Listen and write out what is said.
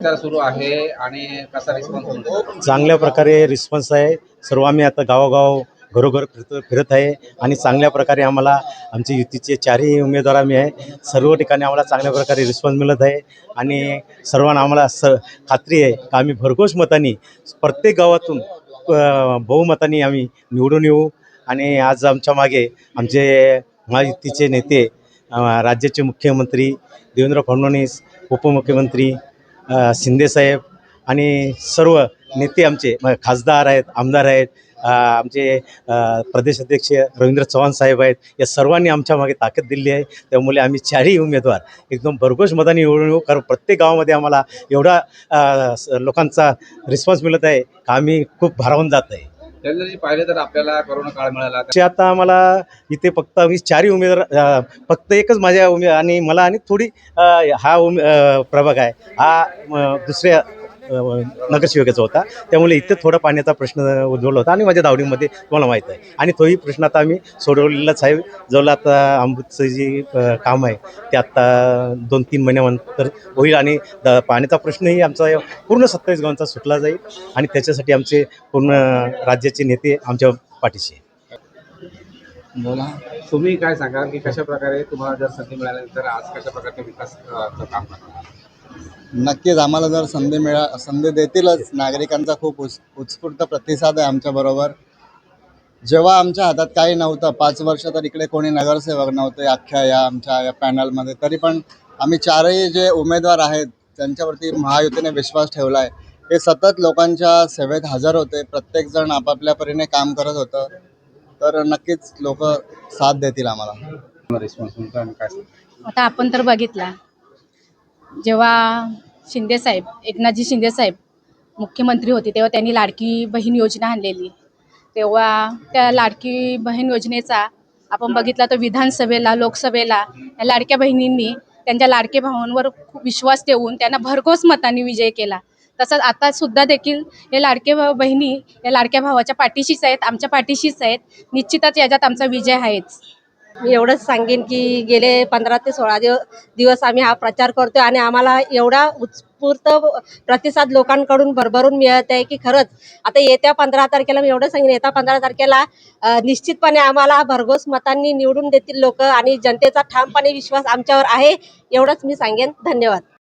प्रचार सुरू आहे आणि कसा रिस्पॉन्स मिळतो? चांगल्या प्रकारे रिस्पॉन्स आहे. सर्व आम्ही आता गावोगाव घरोघर फिरत आहे आणि चांगल्या प्रकारे आम्हाला आमचे युतीचे चारही उमेदवार आम्ही आहे. सर्व ठिकाणी आम्हाला चांगल्या प्रकारे रिस्पॉन्स मिळत आहे आणि सर्वांना आम्हाला खात्री आहे का आम्ही भरघोस मतांनी प्रत्येक गावातून बहुमतांनी आम्ही निवडून येऊ. आणि आज आमच्या मागे आमचे महायुतीचे नेते, राज्याचे मुख्यमंत्री देवेंद्र फडणवीस, उपमुख्यमंत्री शिंदेसाहेब आणि सर्व नेते आमचे खासदार आहेत, आमदार आहेत, आमचे प्रदेशाध्यक्ष रवींद्र चव्हाण साहेब आहेत. या सर्वांनी आमच्या मागे ताकद दिली आहे. त्यामुळे आम्ही चारही उमेदवार एकदम भरघोस मतांनी निवडून येऊ. कारण प्रत्येक गावामध्ये आम्हाला एवढा लोकांचा रिस्पॉन्स मिळत आहे का आम्ही खूप भारावून जात आहे. जरी पाहिलं तर आपल्याला कोरोना काळ मिळाला. आता आम्हाला इथे फक्त आम्ही चारही उमेदवार, फक्त एकच माझ्या आणि मला आणि थोडी हा प्रभाग आहे हा दुसऱ्या नगरसेवकाचा होता. त्यामुळे इथे थोडा पाण्याचा प्रश्न उद्भवला होता आणि माझ्या दावणीमध्ये तुम्हाला माहीत आहे. आणि तोही प्रश्न आता आम्ही सोडवलेलाच आहे. जवळ आता अमृतचं जे काम आहे ते आत्ता 2-3 महिन्यानंतर होईल आणि पाण्याचा प्रश्नही आमचा पूर्ण 27 गावांचा सुटला जाईल आणि त्याच्यासाठी आमचे पूर्ण राज्याचे नेते आमच्या पाठीशी आहे. बोला, तुम्ही काय सांगाल की कशा प्रकारे तुम्हाला जर संधी मिळाल्यानंतर आज कशा प्रकारचे विकास काम करणार? नक्कीच आम्हाला जर संधी देतीलच. नागरिकांचा खूप उत्स्फूर्त प्रतिसाद आहे आमच्याबरोबर. जेव्हा आमच्या हातात काही नव्हतं, 5 वर्ष तर इकडे कोणी नगरसेवक नव्हते अख्ख्या आमच्या या पॅनलमध्ये, तरी पण आम्ही चारही जे उमेदवार आहेत त्यांच्यावरती महायुतीने विश्वास ठेवला आहे. हे सतत लोकांच्या सेवेत हजर होते. प्रत्येकजण आपापल्या परीने काम करत होतं. तर नक्कीच लोक साथ देतील आम्हाला. रिस्पॉन्स मिळतो आणि काय? आता आपण तर बघितला, जेव्हा शिंदेसाहेब, एकनाथजी शिंदेसाहेब मुख्यमंत्री होते तेव्हा त्यांनी लाडकी बहीण योजना आणलेली. तेव्हा त्या लाडकी बहीण योजनेचा आपण बघितला तर विधानसभेला, लोकसभेला या लाडक्या बहिणींनी त्यांच्या लाडके भावांवर खूप विश्वास ठेवून त्यांना भरघोस मतांनी विजय केला. तसंच आता सुद्धा देखील हे लाडके बहिणी या लाडक्या भावाच्या पाठीशीच आहेत, आमच्या पाठीशीच आहेत. निश्चितच याच्यात आमचा विजय आहेच. मी एवढंच सांगेन की गेले 15 ते 16 दिवस आम्ही हा प्रचार करतोय आणि आम्हाला एवढा उत्स्फूर्त प्रतिसाद लोकांकडून भरभरून मिळत आहे की खरंच आता येत्या 15 तारखेला, मी एवढं सांगेन, येत्या 15 तारखेला निश्चितपणे आम्हाला भरघोस मतांनी निवडून देतील लोक आणि जनतेचा ठामपणे विश्वास आमच्यावर आहे. एवढंच मी सांगेन. धन्यवाद.